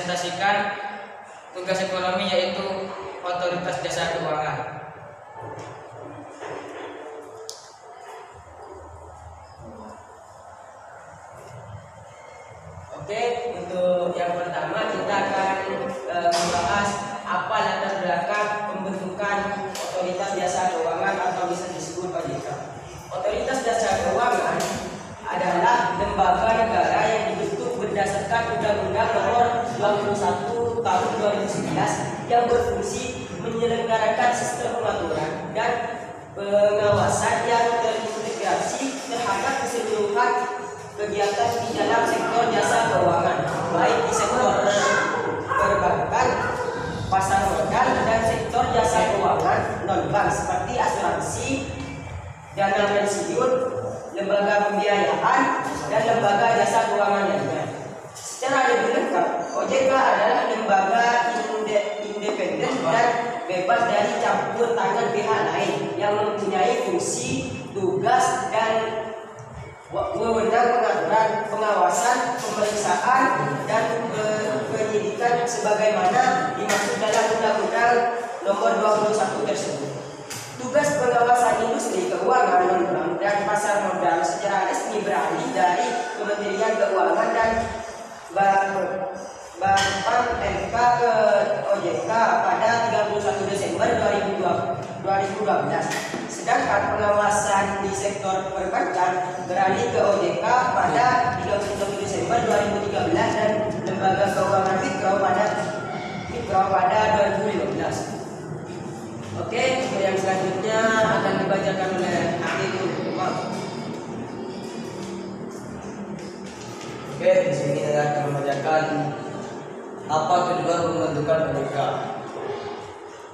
merepresentasikan tugas ekonomi yaitu otoritas jasa keuangan. Oke, untuk yang pertama kita akan membahas apa latar belakang pembentukan otoritas jasa keuangan atau bisa disebut OJK. Otoritas jasa keuangan adalah lembaga negara yang dibentuk berdasarkan Undang-Undang Nomor 21 Tahun 2011 yang berfungsi menyelenggarakan sistem pengaturan dan pengawasan yang terintegrasi terhadap keseluruhan kegiatan di dalam sektor jasa keuangan, baik di sektor perbankan, pasar modal, dan sektor jasa keuangan non-bank seperti asuransi, dana pensiun, lembaga pembiayaan, dan lembaga jasa keuangan lainnya. Secara lebih lengkap, OJK adalah lembaga independen dan bebas dari campur tangan pihak lain yang mempunyai fungsi, tugas, dan wewenang pengaturan, pengawasan, pemeriksaan, dan penyidikan sebagaimana dimaksud dalam Undang-Undang Nomor 21 tersebut. Tugas pengawasan industri keuangan non-bank dan pasar modal secara resmi beralih dari Kementerian Keuangan dan Bank MK ke OJK pada 31 Desember 2012. Sedangkan pengawasan di sektor perbankan beralih ke OJK pada 31 Desember 2013 dan lembaga keuangan Mikro pada 2015. Oke, yang selanjutnya akan dibacakan oleh Hakim Umar. Oke, di sini saya akan membacakan apa tujuan pembentukan OJK.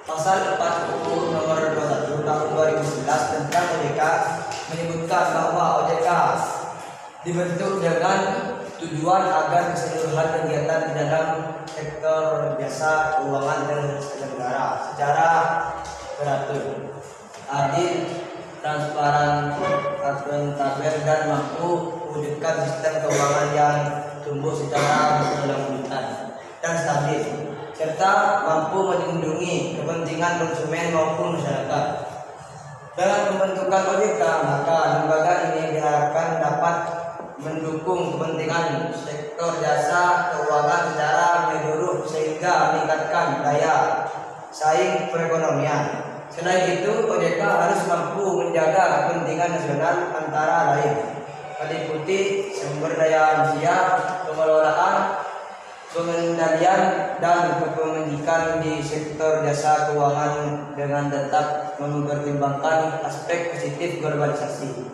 Pasal 40 Nomor 21 Tahun 2011 tentang OJK menyebutkan bahwa OJK dibentuk dengan tujuan agar keseluruhan kegiatan di dalam sektor jasa keuangan terselenggara secara teratur, adil, transparan, akuntabel, dan mampu mewujudkan sistem keuangan yang tumbuh secara berkelanjutan dan stabil, serta mampu melindungi kepentingan konsumen maupun masyarakat. Dengan pembentukan OJK, maka lembaga ini diharapkan dapat mendukung kepentingan sektor jasa keuangan secara menyeluruh sehingga meningkatkan daya saing perekonomian. Selain itu, OJK harus mampu menjaga kepentingan nasional antara lain meliputi sumber daya manusia, pengelolaan, pengendalian, dan kepemilikan di sektor jasa keuangan dengan tetap mempertimbangkan aspek positif globalisasi.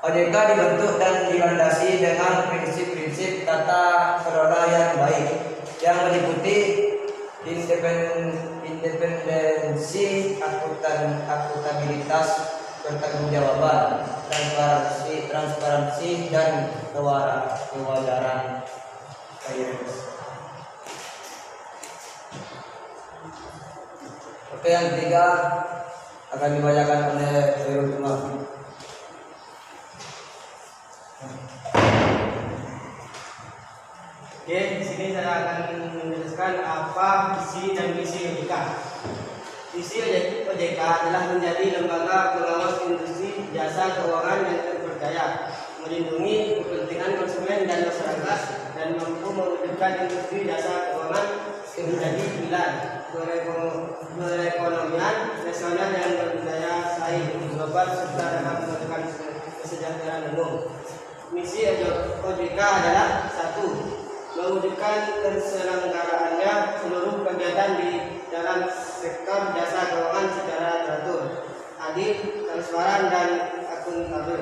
OJK dibentuk dan dilandasi dengan prinsip-prinsip tata kelola yang baik yang meliputi independensi, akuntabilitas, pertanggungjawaban, transparansi, dan kewajaran. Oke, yang ketiga akan dibacakan oleh Khairul Umar. Oke, di sini saya akan menjelaskan apa visi dan misi OJK. Visi OJK adalah menjadi lembaga pengawas industri jasa keuangan yang terpercaya, melindungi kepentingan konsumen dan masyarakat, dan mampu mewujudkan industri jasa keuangan menjadi pilar perekonomian nasional yang berdaya saing global serta dapat meningkatkan kesejahteraan umum. Misi OJK adalah 1. Mewujudkan terselenggaraannya seluruh kegiatan di dalam sektor jasa keuangan secara teratur, adil, transparan, dan akuntabel.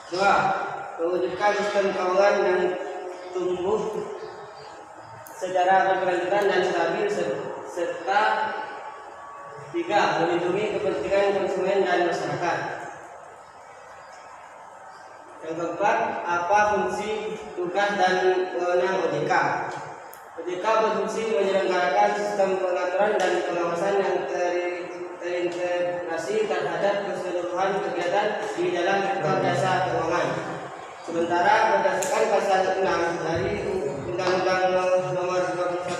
2. Mewujudkan sistem keuangan yang tumbuh secara berkelanjutan dan stabil, serta 3. Melindungi kepentingan konsumen dan masyarakat. Yang keempat, apa fungsi, tugas, dan wewenang OJK? OJK berfungsi menyelenggarakan sistem pengaturan dan pengawasan yang terintegrasi terhadap keseluruhan kegiatan di dalam sektor jasa keuangan. Sementara berdasarkan pasal 6 dari Undang-Undang Nomor 21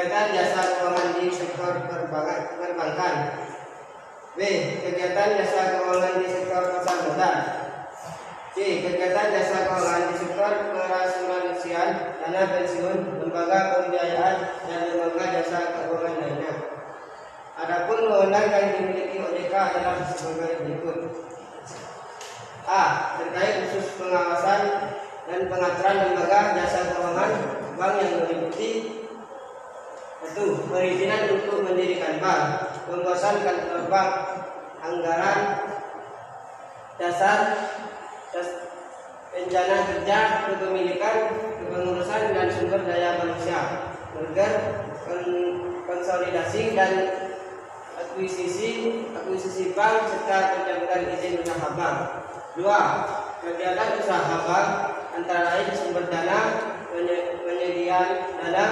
kegiatan jasa keuangan di sektor perbankan. B. Kegiatan jasa keuangan di sektor pasar modal. C. Kegiatan jasa keuangan di sektor perasuransian, dana pensiun, lembaga pembiayaan, dan lembaga jasa keuangan lainnya. Adapun wewenang yang dimiliki OJK adalah sebagai berikut. A. Terkait khusus pengawasan dan pengaturan lembaga jasa keuangan bank yang meliputi 1. Perizinan untuk mendirikan bank, pembuatan kantor bank, anggaran dasar, rencana kerja, kepemilikan, kepengurusan dan sumber daya manusia, merger, konsolidasi dan akuisisi bank serta pencabutan izin usaha bank. 2. Kegiatan usaha bank antara lain sumber dana, penyediaan dana,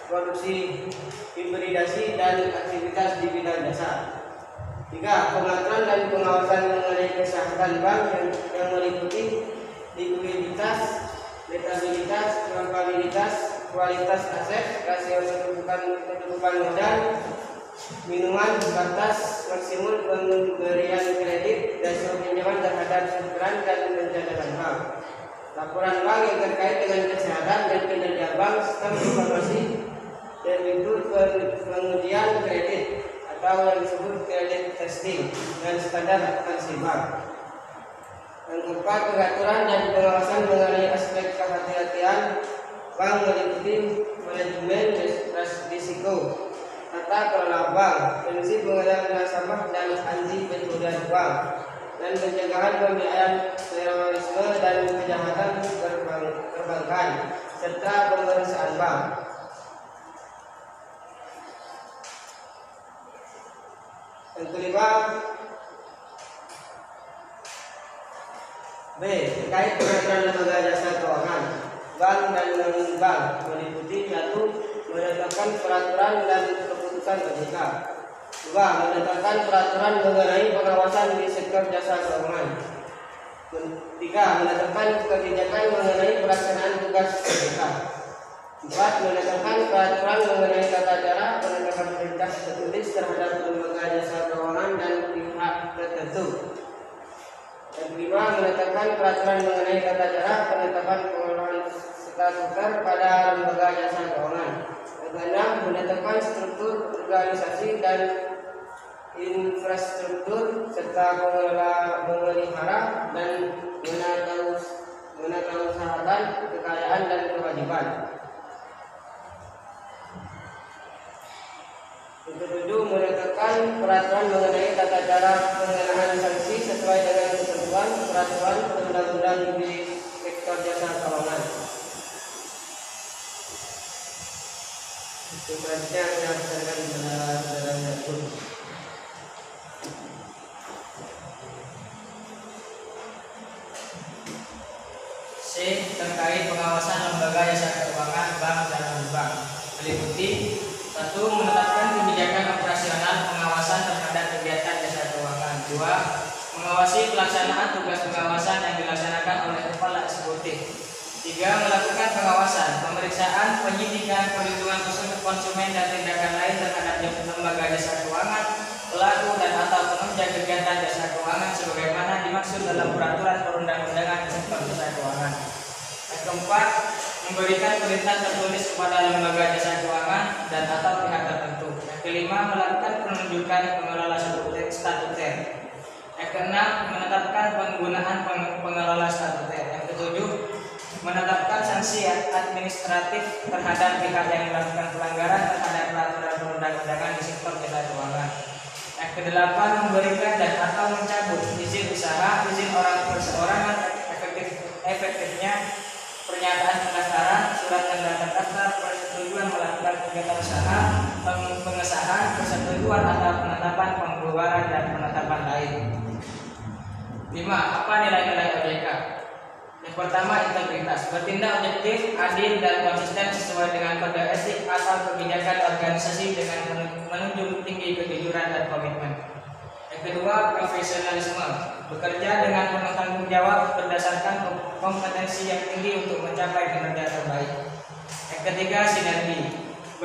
produksi, hibridasi dan aktivitas di bidang jasa. 3. Pengaturan dan pengawasan mengenai kesehatan bank yang meliputi likuiditas, rentabilitas, probabilitas, kualitas aset, rasio kedudukan modal, minuman, batas maksimum pemberian kredit, rasio pinjaman terhadap setoran dan pencatatan bank. Laporan bank yang terkait dengan kesehatan dan kinerja bank serta informasi dan metode pengujian kredit atau yang disebut kredit testing dan standar akuntansi bank. Yang keempat, pengaturan dan pengawasan mengenai aspek kehati-hatian bank meliputi manajemen risiko, tata kelola bank, prinsip pengelolaan nasabah dan anti pencucian bank, dan pencegahan pembiayaan terorisme dan kejahatan perbankan serta pemeriksaan bank. Yang kelima, B. Terkait pengaturan lembaga jasa keuangan bank dan non-bank meliputi 1. Menetapkan peraturan dan keputusan OJK. 2. Menetapkan peraturan mengenai pengawasan di sektor jasa keuangan. 3. Menetapkan kebijakan mengenai pelaksanaan tugas OJK. 4. Menetapkan peraturan mengenai tata cara penetapan perintah tertulis terhadap lembaga jasa keuangan dan pihak tertentu. Yang kelima, menetapkan peraturan mengenai tata cara penetapan pengelolaan statuter pada lembaga jasa keuangan. Yang keenam, menetapkan struktur organisasi dan infrastruktur serta memelihara dan menatausahakan kekayaan dan kewajiban. Yang ketujuh, menetapkan peraturan mengenai tata cara pengenaan sanksi sesuai dengan ketentuan peraturan perundang-undang di sektor jasa keuangan. Itu selanjutnya saya sampaikan kepada saudara pun. C. Terkait pengawasan lembaga jasa keuangan bank dan non-bank meliputi 1. Menetapkan kebijakan operasional pengawasan terhadap kegiatan jasa keuangan. 2. Mengawasi pelaksanaan tugas pengawasan yang dilaksanakan oleh kepala eksekutif. 3. Melakukan pengawasan, pemeriksaan, penyidikan, perlindungan konsumen dan tindakan lain terhadap lembaga jasa keuangan, pelaku dan atau penunjang kegiatan jasa keuangan sebagaimana dimaksud dalam peraturan perundang-undangan sektor jasa keuangan. Yang keempat, memberikan perintah tertulis kepada lembaga jasa keuangan dan atau pihak tertentu. Yang kelima, melakukan penunjukan pengelola statuter. Yang keenam, menetapkan penggunaan pengelola statuter. Yang ketujuh, menetapkan sanksi administratif terhadap pihak yang melakukan pelanggaran terhadap peraturan perundang-undangan di sektor jasa keuangan. Yang kedelapan, memberikan dan atau mencabut izin usaha, izin orang perseorangan, efektifnya pernyataan pendaftaran, surat tanda terdaftar, persetujuan melakukan kegiatan usaha, pengesahan, persetujuan atau penetapan pengeluaran dan penetapan lain. 5. Apa nilai-nilai OJK? Yang pertama, integritas, bertindak objektif, adil dan konsisten sesuai dengan kode etik atau kebijakan organisasi dengan menunjuk tinggi kejujuran dan komitmen. Yang kedua, profesionalisme, bekerja dengan penuh tanggung jawab berdasarkan kompetensi yang tinggi untuk mencapai kinerja terbaik. Yang ketiga, sinergi,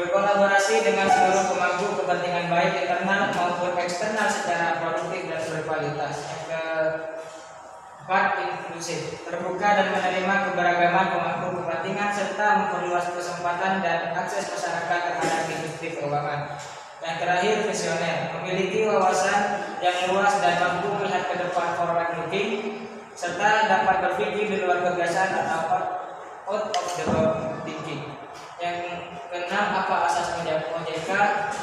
berkolaborasi dengan seluruh pemangku kepentingan baik internal maupun eksternal secara produktif dan berkualitas. Yang keempat, inklusif, terbuka dan menerima keberagaman pemangku kepentingan serta memperluas kesempatan dan akses masyarakat terhadap industri keuangan. Yang terakhir, visioner, memiliki wawasan yang luas dan mampu melihat ke depan, forward looking, serta dapat berpikir di luar kebiasaan atau out of the box thinking. Yang keenam, apa asas OJK?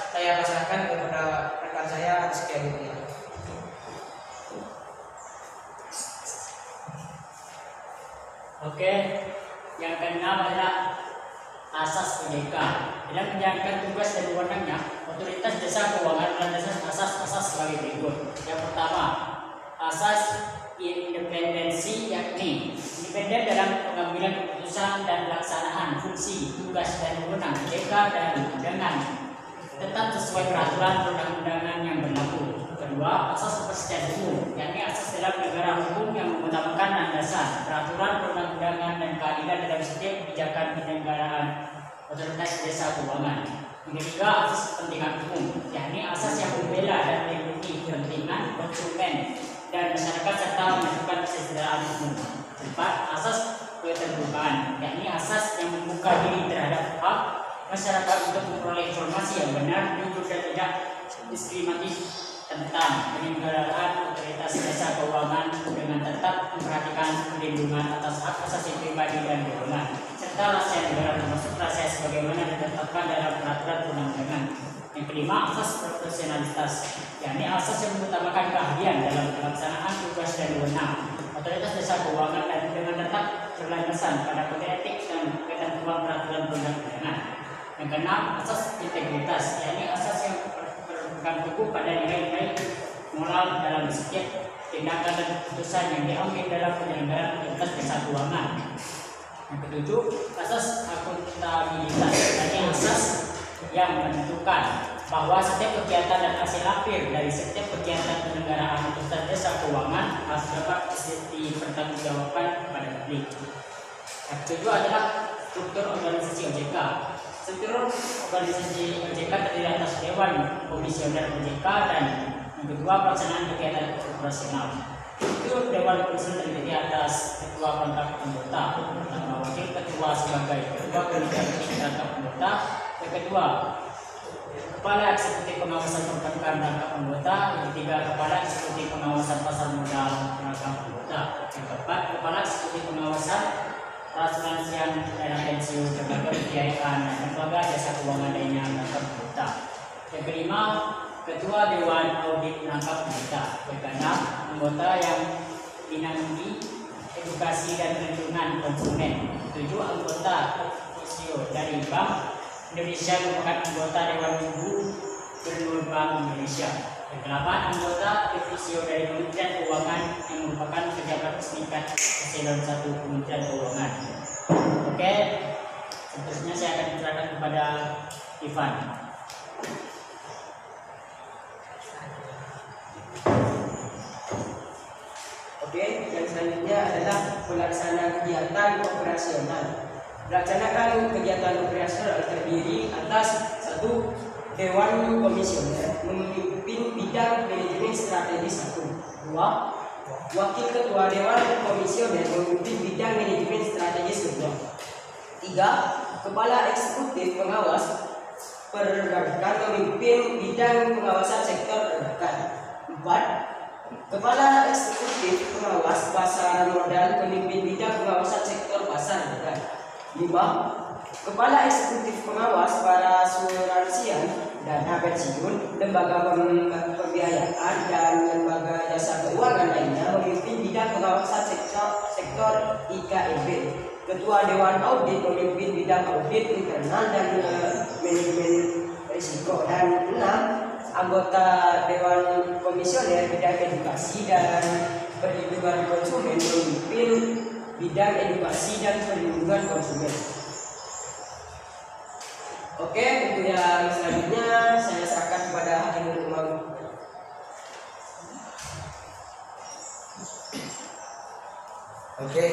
Saya pasrahkan kepada rekan saya, sekian ini. Oke, yang keenam adalah asas OJK. Dalam menjalankan tugas dan wewenangnya, otoritas jasa keuangan berdasarkan asas-asas sebagai berikut. Yang pertama, asas independensi, yakni independen dalam pengambilan keputusan dan pelaksanaan fungsi, tugas dan wewenang OJK dan dengan tetap sesuai peraturan perundang-undangan yang berlaku. Kedua, asas kepastian hukum, yakni asas dalam negara hukum yang mengutamakan landasan peraturan perundang-undangan dan keadilan dalam setiap kebijakan penyelenggaraan otoritas jasa keuangan. Yang ketiga, asas kepentingan umum, yakni asas yang membela dan melindungi kepentingan konsumen dan masyarakat serta menentukan kesejahteraan umum. Empat, asas keterbukaan, yakni asas yang membuka diri terhadap hak masyarakat untuk memperoleh informasi yang benar, jujur dan tidak diskriminatif tentang penyelenggaraan otoritas jasa keuangan dengan tetap memperhatikan perlindungan atas hak asasi pribadi dan wewenang serta rahasia negara termasuk rahasia sebagaimana ditetapkan dalam peraturan perundang-undangan. Yang kelima, asas profesionalitas, yakni asas yang mengutamakan keahlian dalam pelaksanaan tugas dan wewenang otoritas jasa keuangan dan dengan tetap berlandasan pada kode etik dan ketentuan peraturan perundang-undangan. Yang keenam, asas integritas, yakni asas yang berpegang teguh pada nilai-nilai moral dalam setiap tindakan dan keputusan yang diambil dalam penyelenggaraan otoritas jasa keuangan. Yang ketujuh, asas akuntabilitas, yakni asas yang menentukan bahwa setiap kegiatan dan hasil akhir dari setiap kegiatan penyelenggaraan otoritas jasa keuangan harus dapat dipertanggungjawabkan kepada publik. Yang ketujuh adalah struktur organisasi OJK. Struktur organisasi OJK terdiri atas Dewan Komisioner OJK dan yang kedua pelaksanaan kegiatan operasional. Struktur Dewan Komisioner terdiri atas ketua kontrak anggota, pertama wakil ketua sebagai ketua komite rangkap anggota, yang kedua kepala eksekutif pengawasan perbankan rangkap anggota, yang ketiga kepala eksekutif pengawasan pasar modal rangkap anggota, yang keempat kepala eksekutif pengawasan asuransian dana pensiun lembaga pembiayaan dan lembaga jasa keuangan lainnya rangkap anggota. Yang kelima, ketua dewan audit rangkap anggota. Yang keenam, anggota yang dinaungi edukasi dan perlindungan konsumen. Tujuh, anggota ofisio dari Bank Indonesia merupakan anggota Dewan Gubernur Bank Indonesia. Yang kedelapan, anggota ofisio dari Kementerian Keuangan yang merupakan pejabat setingkat eselon 1 Kementerian Keuangan. Oke, seterusnya saya akan serahkan kepada Ivan. Oke, yang selanjutnya adalah pelaksana kegiatan operasional. Melaksanakan kegiatan operasional terdiri atas satu, Dewan Komisioner memimpin bidang manajemen strategi 1. 2. Wakil Ketua Dewan Komisioner memimpin bidang manajemen strategi 2. 3. Kepala Eksekutif Pengawas Perbankan memimpin bidang pengawasan sektor perbankan. 4. Kepala Eksekutif Pengawas Pasar Modal memimpin bidang pengawasan sektor pasar modal. 5. Kepala Eksekutif Pengawas para asuransian, dana pensiun, lembaga pembiayaan dan lembaga jasa keuangan lainnya memimpin bidang pengawasan sektor IKEB. Ketua Dewan Audit memimpin bidang audit internal dan manajemen risiko. Dan 6. Anggota Dewan Komisioner bidang edukasi dan perlindungan konsumen memimpin bidang edukasi dan perlindungan konsumen. Oke, untuk yang selanjutnya saya serahkan kepada Hakim Umum. Oke,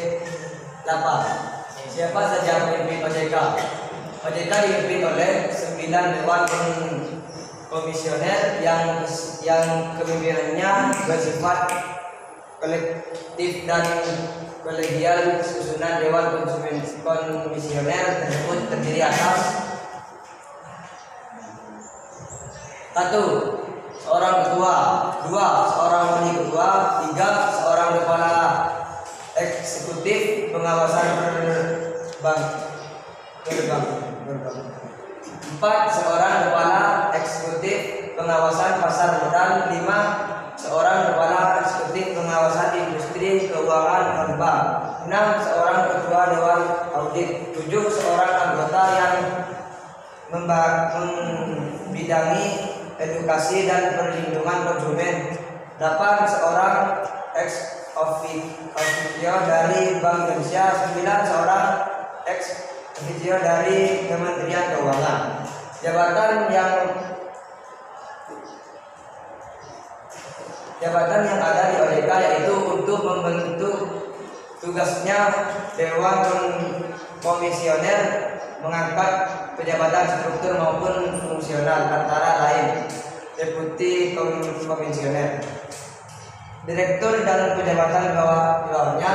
8. Siapa saja pemimpin OJK? OJK dipimpin oleh 9 dewan komisioner yang kepemimpinannya bersifat kolektif dan kolegial. Susunan dewan komisioner tersebut terdiri atas 1. Seorang ketua, 2. Seorang wakil ketua, 3. Seorang kepala eksekutif pengawasan bank, 4. Seorang kepala eksekutif pengawasan pasar modal, 5. Seorang kepala eksekutif pengawasan industri keuangan non bank, 6. Seorang ketua dewan audit, 7. Seorang anggota yang membidangi edukasi dan perlindungan konsumen, 8. Seorang ex officio dari Bank Indonesia, 9. Seorang ex officio dari Kementerian Keuangan. Jabatan yang ada di OJK yaitu untuk membentuk tugasnya Dewan Komisioner, mengangkat pejabatan struktur maupun fungsional, antara lain deputi komisioner, direktur dan pejabatan bawahnya.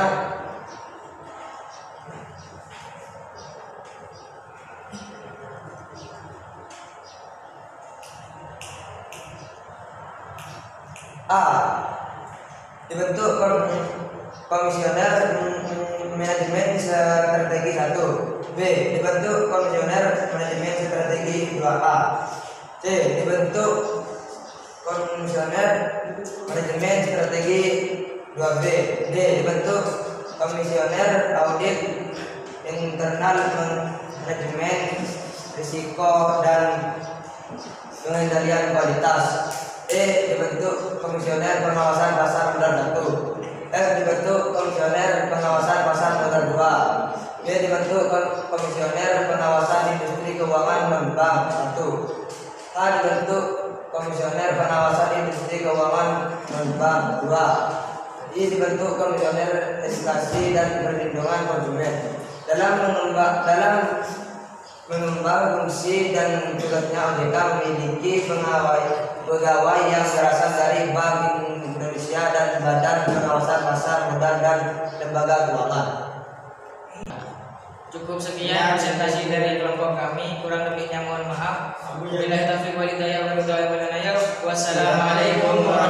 A. Dibentuk komisioner manajemen strategi 1. B. Dibentuk komisioner manajemen strategi 2A. C. Dibentuk komisioner manajemen strategi 2B. D. Dibentuk komisioner audit internal manajemen risiko dan pengendalian kualitas. E. Dibentuk komisioner pengawasan pasar modal 1. F. Dibentuk komisioner pengawasan pasar modal 2. G. Dibentuk komisioner pengawasan industri keuangan non bank 1. H. Dibentuk komisioner pengawasan industri keuangan non bank 2. I. Dibentuk komisioner edukasi dan perlindungan konsumen. Dalam mengembang fungsi dan tugasnya, OJK memiliki pegawai yang berasal dari Bank Indonesia dan Badan Pengawasan Pasar Modal dan lembaga keuangan. Cukup sekian presentasi dari kelompok kami, kurang lebihnya mohon maaf. Wabillahi taufiq wal hidayah. Wassalamualaikum warahmatullahi wabarakatuh.